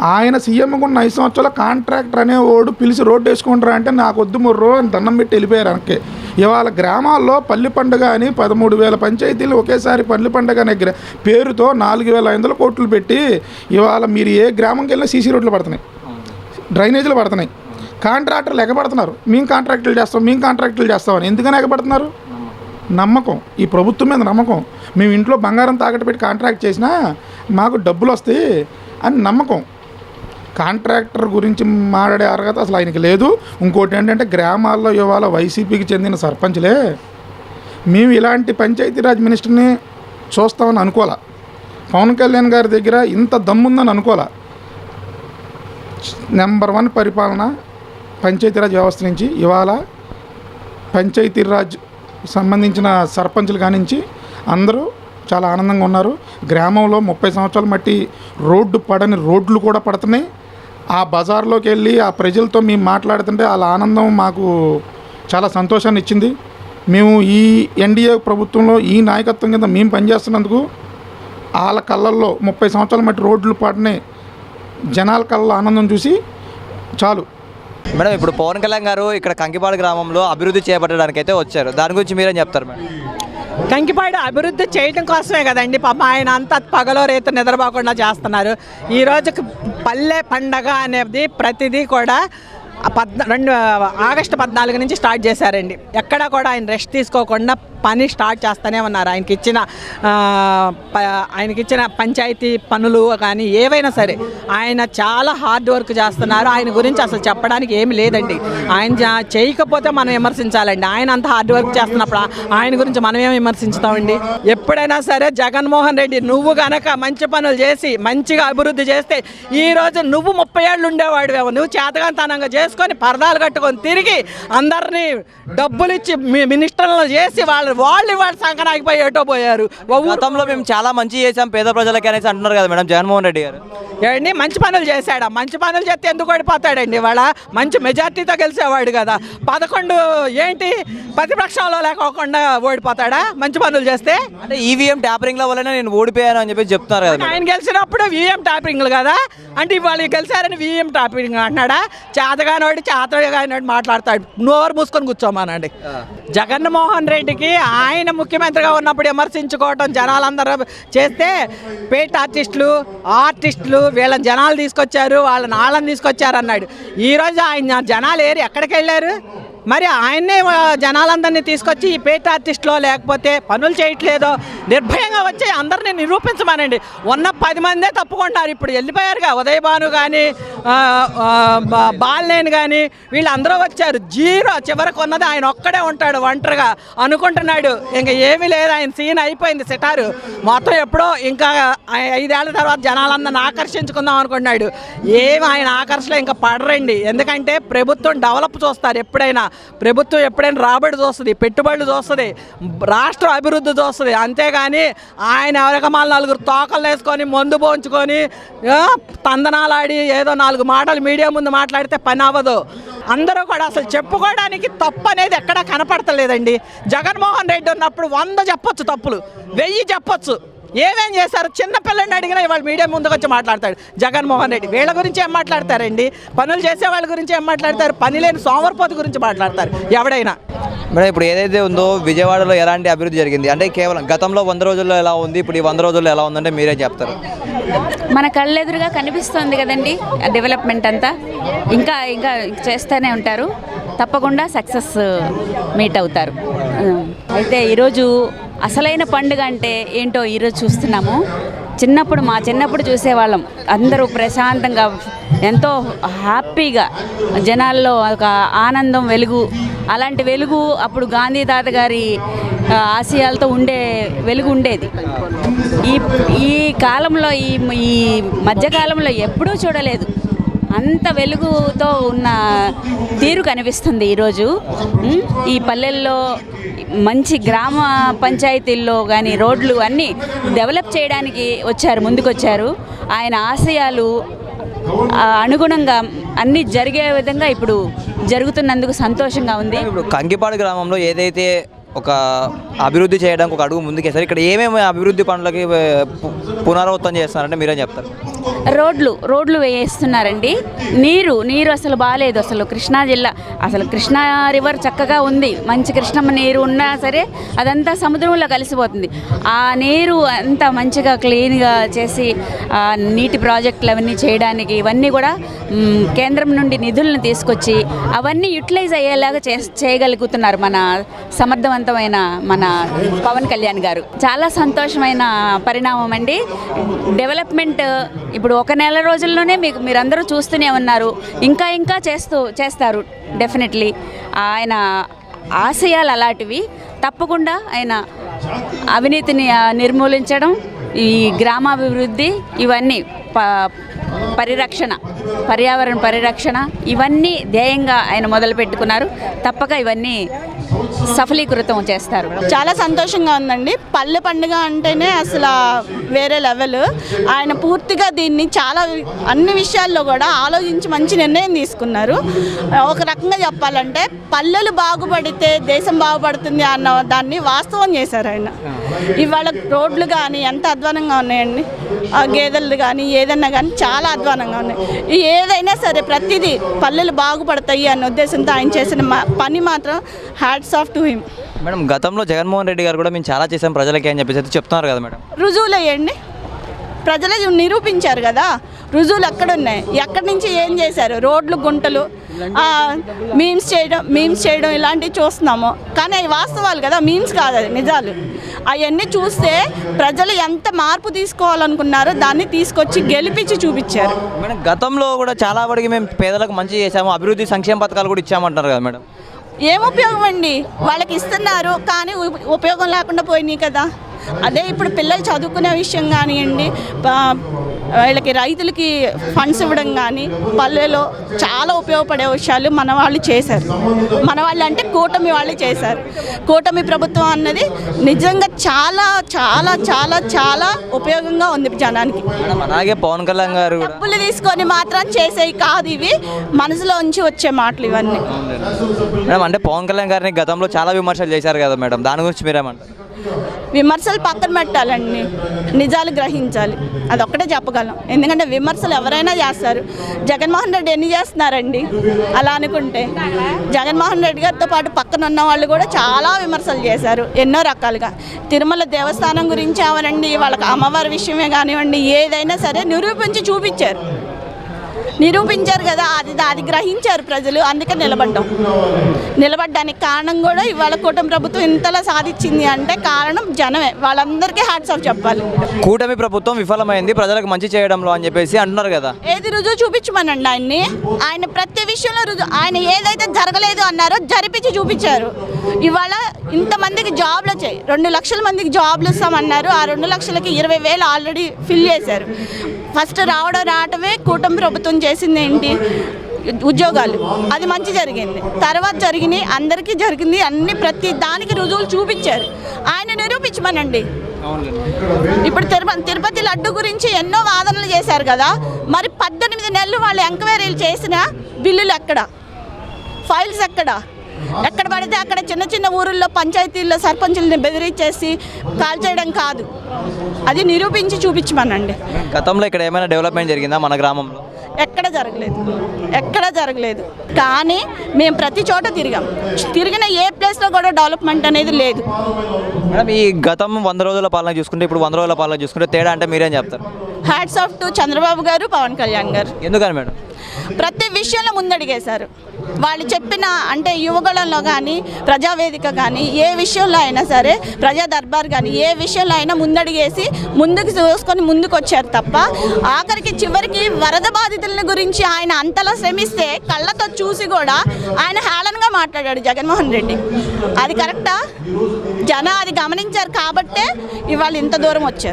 ఆయన సీఎంగా ఉన్న 5 సంవత్సరాల కాంట్రాక్టర్ అనేవాడు పిలిచి రోడ్డు వేసుకుంటారా అంటే నాకు వద్దు ముర్రో అని దండం పెట్టి వెళ్ళిపోయారు వెనక్కి. ఇవాళ గ్రామాల్లో పల్లి పండుగ అని 13,000 పంచాయతీలు ఒకేసారి పల్లి పండుగ అనే పేరుతో 4,500 కోట్లు పెట్టి ఇవాళ మీరు ఏ గ్రామంకి వెళ్ళినా సీసీ రోడ్లు పడుతున్నాయి, డ్రైనేజీలు పడుతున్నాయి. కాంట్రాక్టర్లు ఎగబడుతున్నారు, మేము కాంట్రాక్టులు చేస్తామని. ఎందుకని ఎగబడుతున్నారు? నమ్మకం, ఈ ప్రభుత్వం మీద నమ్మకం. మేము ఇంట్లో బంగారం తాకట్టు పెట్టి కాంట్రాక్ట్ చేసినా మాకు డబ్బులు వస్తాయి అని నమ్మకం. కాంట్రాక్టర్ గురించి మాట్లాడే అర్హత అసలు ఆయనకి లేదు. ఇంకోటి ఏంటంటే గ్రామాల్లో ఇవాళ వైసీపీకి చెందిన సర్పంచ్లే మేము ఇలాంటి పంచాయతీరాజ్ మినిస్టర్ని చూస్తామని అనుకోలే. పవన్ కళ్యాణ్ గారి దగ్గర ఇంత దమ్ముందని అనుకోలే. నెంబర్ 1 పరిపాలన పంచాయతీరాజ్ వ్యవస్థ నుంచి ఇవాళ పంచాయతీరాజ్ సంబంధించిన సర్పంచులు కానించి అందరూ చాలా ఆనందంగా ఉన్నారు. గ్రామంలో 30 సంవత్సరాల మట్టి రోడ్డు పడని రోడ్లు కూడా పడుతున్నాయి. ఆ బజార్లోకి వెళ్ళి ఆ ప్రజలతో మేము మాట్లాడుతుంటే వాళ్ళ ఆనందం మాకు చాలా సంతోషాన్ని ఇచ్చింది. మేము ఈ ఎన్డీఏ ప్రభుత్వంలో ఈ నాయకత్వం కింద మేము పనిచేస్తున్నందుకు వాళ్ళ కళ్ళల్లో 30 సంవత్సరాల మట్టి రోడ్లు పడిన జనాల కళ్ళ ఆనందం చూసి చాలు. మేడం, ఇప్పుడు పవన్ కళ్యాణ్ గారు ఇక్కడ కంకిపాడు గ్రామంలో అభివృద్ధి చేపట్టడానికి అయితే వచ్చారు. దాని గురించి మీరేం చెప్తారు మేడం? కంకిపాడు అభివృద్ధి చేయడం కోసమే కదండి పాపం ఆయన అంతా పగలో రేపు నిద్రపోకుండా చేస్తున్నారు. ఈరోజు పల్లె పండగ అనేది ప్రతిదీ కూడా ఆగస్టు 14 నుంచి స్టార్ట్ చేశారండి. ఎక్కడా కూడా ఆయన రెస్ట్ తీసుకోకుండా పని స్టార్ట్ చేస్తూనే ఉన్నారు. ఆయనకి ఇచ్చిన పంచాయతీ పనులు కానీ ఏవైనా సరే ఆయన చాలా హార్డ్ వర్క్ చేస్తున్నారు. ఆయన గురించి అసలు చెప్పడానికి ఏమి లేదండి. ఆయన చేయకపోతే మనం విమర్శించాలండి. ఆయన అంత హార్డ్ వర్క్ చేస్తున్నప్పుడు ఆయన గురించి మనం ఏమి విమర్శించుతామండి? ఎప్పుడైనా సరే జగన్మోహన్ రెడ్డి నువ్వు గనక మంచి పనులు చేసి మంచిగా అభివృద్ధి చేస్తే ఈరోజు నువ్వు 30 ఏళ్ళు ఉండేవాడివేమో. నువ్వు చేతగాంతనంగా చేసుకొని పరదాలు కట్టుకొని తిరిగి అందరినీ డబ్బులు ఇచ్చి మినిస్టర్లు చేసి వాళ్ళు సంకనాగిపోయి ఏటో పోయారు. గతంలో మేము చాలా మంచి చేసాం పేద ప్రజలకి అనేసి అంటున్నారు కదా మేడం జగన్మోహన్ రెడ్డి గారు. ఏమండి మంచి పనులు చేశాడా? మంచి పనులు చేస్తే ఎందుకు ఓడిపోతాడండి? ఇవాళ మంచి మెజార్టీతో గెలిచేవాడు కదా. 11 ఏంటి ప్రతిపక్షంలో లేకోకుండా ఓడిపోతాడా మంచి పనులు చేస్తే? అంటే ఈవీఎం ట్యాపరింగ్ల వల్లనే నేను ఓడిపోయాను అని చెప్పి చెప్తున్నారు కదా. ఆయన గెలిచినప్పుడు ఈవీఎం ట్యాపరింగ్లు కదా అంటే ఇవాళ గెలిచారని ఈవీఎం ట్యాపరింగ్ అంటున్నాడా? చేతగానోడు మాట్లాడతాడు. నోరు మూసుకొని కూర్చోమానండి. జగన్మోహన్ రెడ్డికి ఆయన ముఖ్యమంత్రిగా ఉన్నప్పుడు విమర్శించుకోవటం జనాలందరూ చేస్తే పేట ఆర్టిస్టులు వీళ్ళని జనాలు తీసుకొచ్చారు, వాళ్ళని తీసుకొచ్చారు అన్నాడు. ఈరోజు ఆయన జనాలు ఎక్కడికి వెళ్ళారు? మరి ఆయన్నే జనాలందరినీ తీసుకొచ్చి ఈ పేట ఆర్టిస్టులో లేకపోతే పనులు చేయట్లేదో నిర్భయంగా వచ్చి అందరినీ నిరూపించమనండి. ఉన్న 10 మందే తప్పుకుంటారు. ఇప్పుడు వెళ్ళిపోయారుగా ఉదయభాను కానీ బాలినేని కానీ వీళ్ళందరూ వచ్చారు. జీరో చివరికి ఉన్నది ఆయన ఒక్కడే ఉంటాడు ఒంటరిగా అనుకుంటున్నాడు. ఇంకా ఏమీ లేదు, ఆయన సీన్ అయిపోయింది. సిటారు మొత్తం ఎప్పుడో ఇంకా 5 ఏళ్ల తర్వాత జనాలందరిని ఆకర్షించుకుందాం అనుకున్నాడు. ఏమి ఆయన ఆకర్షణ ఇంకా పడరండి. ఎందుకంటే ప్రభుత్వం డెవలప్ చూస్తారు. ప్రభుత్వం ఎప్పుడైనా రాబడి చూస్తుంది, పెట్టుబడులు చూస్తుంది, రాష్ట్ర అభివృద్ధి చూస్తుంది. అంతేగాని ఆయన ఎవరికమాలు 4 తోకలు వేసుకొని మందు పోంచుకొని తందనాలాడి ఏదో 4 మాటలు మీడియా ముందు మాట్లాడితే పని అవ్వదు. అందరూ కూడా అసలు చెప్పుకోవడానికి తప్పు అనేది ఎక్కడా కనపడతలేదండి. జగన్మోహన్ రెడ్డి ఉన్నప్పుడు 100 చెప్పొచ్చు తప్పులు, 1000 చెప్పొచ్చు. ఏమేం చేశారు? చిన్న పిల్లని అడిగినా ఇవాళ మీడియా ముందుకు వచ్చి మాట్లాడతాడు జగన్మోహన్ రెడ్డి. వీళ్ళ గురించి ఏం మాట్లాడతారండి? పనులు చేసే వాళ్ళ గురించి ఏం మాట్లాడతారు? పని లేని సోమరిపోతు గురించి మాట్లాడతారు ఎవడైనా. మేడం, ఇప్పుడు ఏదైతే ఉందో విజయవాడలో ఎలాంటి అభివృద్ధి జరిగింది అంటే కేవలం గతంలో 100 రోజుల్లో ఎలా ఉంది, ఇప్పుడు ఈ 100 రోజుల్లో ఎలా ఉందంటే మీరే చెప్తారు? మన కళ్ళెదురుగా కనిపిస్తుంది కదండి డెవలప్మెంట్ అంతా. ఇంకా ఇంకా చేస్తూనే ఉంటారు, తప్పకుండా సక్సెస్ మీట్ అవుతారు. అయితే ఈరోజు అసలైన పండుగ అంటే ఏంటో ఈరోజు చూస్తున్నాము. మా చిన్నప్పుడు చూసేవాళ్ళం అందరూ ప్రశాంతంగా ఎంతో హ్యాపీగా జనాల్లో ఒక ఆనందం వెలుగు, అలాంటి వెలుగు అప్పుడు గాంధీ తాత గారి ఆశయాలతో వెలుగు ఉండేది. ఈ కాలంలో ఈ మధ్యకాలంలో ఎప్పుడూ చూడలేదు. అంత వెలుగుతో ఉన్న తీరు కనిపిస్తుంది ఈరోజు. ఈ పల్లెల్లో మంచి గ్రామ పంచాయతీల్లో కానీ రోడ్లు అన్నీ డెవలప్ చేయడానికి ముందుకొచ్చారు. ఆయన ఆశయాలు అనుగుణంగా అన్నీ జరిగే విధంగా ఇప్పుడు జరుగుతున్నందుకు సంతోషంగా ఉంది. ఇప్పుడు కంకిపాడు గ్రామంలో ఏదైతే ఒక అభివృద్ధి చేయడానికి ఒక అడుగు ముందుకేస్తారు. ఇక్కడ ఏమేమి అభివృద్ధి పనులకి పునరావృతం చేస్తున్నారంటే మీరేం చెప్తారు? రోడ్లు వేస్తున్నారండి. నీరు అసలు బాగాలేదు. అసలు కృష్ణా జిల్లా, అసలు కృష్ణా రివర్ చక్కగా ఉంది, మంచి కృష్ణమ్మ నీరు ఉన్నా సరే అదంతా సముద్రంలో కలిసిపోతుంది. ఆ నీరు అంతా మంచిగా క్లీన్గా చేసి నీటి ప్రాజెక్టులు అవన్నీ చేయడానికి ఇవన్నీ కూడా కేంద్రం నుండి నిధులను తీసుకొచ్చి అవన్నీ యూటిలైజ్ అయ్యేలాగా చేయగలుగుతున్నారు మన సమర్థవంతమైన మన పవన్ కళ్యాణ్ గారు. చాలా సంతోషమైన పరిణామం అండి. డెవలప్మెంట్ ఇప్పుడు ఒక నెల రోజుల్లోనే మీరందరూ చూస్తూనే ఉన్నారు. ఇంకా చేస్తారు డెఫినెట్లీ. ఆయన ఆశయాలు అలాంటివి. తప్పకుండా ఆయన అవినీతిని నిర్మూలించడం, ఈ గ్రామాభివృద్ధి, ఇవన్నీ పర్యావరణ పరిరక్షణ ఇవన్నీ ధ్యేయంగా ఆయన మొదలు పెట్టుకున్నారు. తప్పక ఇవన్నీ సఫలీకృతం చేస్తారు. చాలా సంతోషంగా ఉందండి. పల్లె పండుగ అంటేనే అసలు వేరే లెవెల్. ఆయన పూర్తిగా దీన్ని చాలా అన్ని విషయాల్లో కూడా ఆలోచించి మంచి నిర్ణయం తీసుకున్నారు. ఒక రకంగా చెప్పాలంటే పల్లెలు బాగుపడితే దేశం బాగుపడుతుంది అన్న దాన్ని వాస్తవం చేశారు ఆయన. ఇవాళ రోడ్లు కానీ ఎంత అధ్వానంగా ఉన్నాయండి. గేదెలు కానీ ఏదన్నా కానీ చాలా అధ్వానంగా ఉన్నాయి. ఏదైనా సరే ప్రతిదీ పల్లెలు బాగుపడతాయి అన్న ఉద్దేశంతో ఆయన చేసిన పని మాత్రం hats off to him. Madam, గతంలో జగన్మోహన్ రెడ్డి గారు కూడా మేము చాలా చేసాం ప్రజలకి అని చెప్పేసి చెప్తున్నారు కదా మేడం. రుజువులు వేయండి. ప్రజలు నిరూపించారు కదా, రుజువులు ఎక్కడున్నాయి, ఎక్కడి నుంచి ఏం చేశారు. రోడ్లు, గుంటలు, మీమ్స్ చేయడం ఇలాంటివి చూస్తున్నాము. కానీ అవి వాస్తవాలు కదా, మీమ్స్ కాదు, అది నిజాలు. అవన్నీ చూస్తే ప్రజలు ఎంత మార్పు తీసుకోవాలనుకున్నారో దాన్ని తీసుకొచ్చి గెలిపించి చూపించారు. మేడం, గతంలో కూడా చాలా వరకు మేము పేదలకు మంచి చేసాము, అభివృద్ధి సంక్షేమ పథకాలు కూడా ఇచ్చామంటున్నారు కదా మేడం. ఏం ఉపయోగం అండి? వాళ్ళకి ఇస్తున్నారు కానీ ఉపయోగం లేకుండా పోయినాయి కదా. అదే ఇప్పుడు పిల్లలు చదువుకునే విషయం కానివ్వండి, వీళ్ళకి రైతులకి ఫండ్స్ ఇవ్వడం కానీ పల్లెలో చాలా ఉపయోగపడే విషయాలు మన వాళ్ళు చేశారు. మన వాళ్ళు అంటే కూటమి వాళ్ళు చేశారు. కూటమి ప్రభుత్వం అన్నది నిజంగా చాలా చాలా చాలా చాలా ఉపయోగంగా ఉంది జనానికి. అలాగే పవన్ కళ్యాణ్ గారు డబ్బులు తీసుకొని మాత్రం చేసేవి కాదు, ఇవి మనసులో ఉంచి వచ్చే మాటలు ఇవన్నీ. మేడం, అంటే పవన్ కళ్యాణ్ గారిని గతంలో చాలా విమర్శలు చేశారు కదా మేడం, దాని గురించి మీరేమంటారు? విమర్శలు పక్కన పెట్టాలండి, నిజాలు గ్రహించాలి, అదొక్కటే చెప్పగలం. ఎందుకంటే విమర్శలు ఎవరైనా చేస్తారు. జగన్మోహన్ రెడ్డి ఎన్ని చేస్తున్నారండి అలా అనుకుంటే? జగన్మోహన్ రెడ్డి గారితో పాటు పక్కన ఉన్న వాళ్ళు కూడా చాలా విమర్శలు చేశారు ఎన్నో రకాలుగా. తిరుమల దేవస్థానం గురించి అవనండి, వాళ్ళకి అమ్మవారి విషయమే కానివ్వండి, ఏదైనా సరే నిరూపించి నిరూపించారు కదా, అది గ్రహించారు ప్రజలు. అందుకే నిలబడ్డానికి కారణం కూడా ఇవాళ కూటమి ప్రభుత్వం ఇంతలా సాధించింది అంటే కారణం జనమే. వాళ్ళందరికీ హ్యాట్స్ ఆఫ్ చెప్పాలి. కూటమి ప్రభుత్వం విఫలమైంది ప్రజలకు మంచి చేయడంలో అని చెప్పేసి అంటున్నారు కదా. ఏది రుజువు చూపించమనండి ఆయన్ని. ఆయన ప్రతి విషయంలో రుజువు, ఆయన ఏదైతే జరగలేదు అన్నారో జరిపించి చూపించారు. ఇవాళ ఇంతమందికి జాబ్లు వచ్చాయి, 2 లక్షల మందికి జాబ్లు ఇస్తామన్నారు. ఆ 2 లక్షలకి 20,000 ఆల్రెడీ ఫిల్ చేశారు. ఫస్ట్ రావడమే కూటమి ప్రభుత్వం చేసింది ఏంటి? ఉద్యోగాలు. అది మంచి జరిగింది. తర్వాత జరిగినాయి, అందరికీ జరిగింది. అన్ని ప్రతి దానికి రుజువులు చూపించారు. ఆయన నిరూపించమనండి. ఇప్పుడు తిరుపతి లడ్డు గురించి ఎన్నో వాదనలు చేశారు కదా, మరి 18 నెలలు వాళ్ళు ఎంక్వైరీలు చేసిన బిల్లులు ఎక్కడ, ఫైల్స్ ఎక్కడ పడితే అక్కడ చిన్న చిన్న ఊరుల్లో పంచాయతీల్లో సర్పంచుల్ని బెదిరించేసి కాల్ చేయడం కాదు, అది నిరూపించి చూపించమనండి. గతంలో ఇక్కడ ఏమైనా డెవలప్మెంట్ జరిగిందా మన గ్రామంలో? ఎక్కడ జరగలేదు. కానీ మేము ప్రతి చోట తిరిగిన ఏ ప్లేస్లో కూడా డెవలప్మెంట్ అనేది లేదు. మేడం, ఈ గతం 100 రోజుల పాలన చూసుకుంటే ఇప్పుడు 100 రోజుల పాలన చూసుకుంటే తేడా అంటే మీరేం చెప్తారు? హ్యాట్స్ ఆఫ్ టు చంద్రబాబు గారు, పవన్ కళ్యాణ్ గారు. ఎందుకని మేడం? ప్రతి విషయంలో ముందడిగేశారు. వాళ్ళు చెప్పిన అంటే యువగళంలో కానీ, ప్రజావేదిక కానీ, ఏ విషయంలో అయినా సరే, ప్రజా దర్బార్ కానీ ఏ విషయంలో అయినా ముందడిగేసి ముందుకు చూసుకొని ముందుకు వచ్చారు తప్ప ఆఖరికి చివరికి వరద బాధితుల గురించి ఆయన అంతలా శ్రమిస్తే కళ్ళతో చూసి కూడా ఆయన హేళనగా మాట్లాడాడు జగన్మోహన్ రెడ్డి. అది కరెక్టా? జనం అది గమనించారు కాబట్టే ఇవాళ ఇంత దూరం వచ్చారు.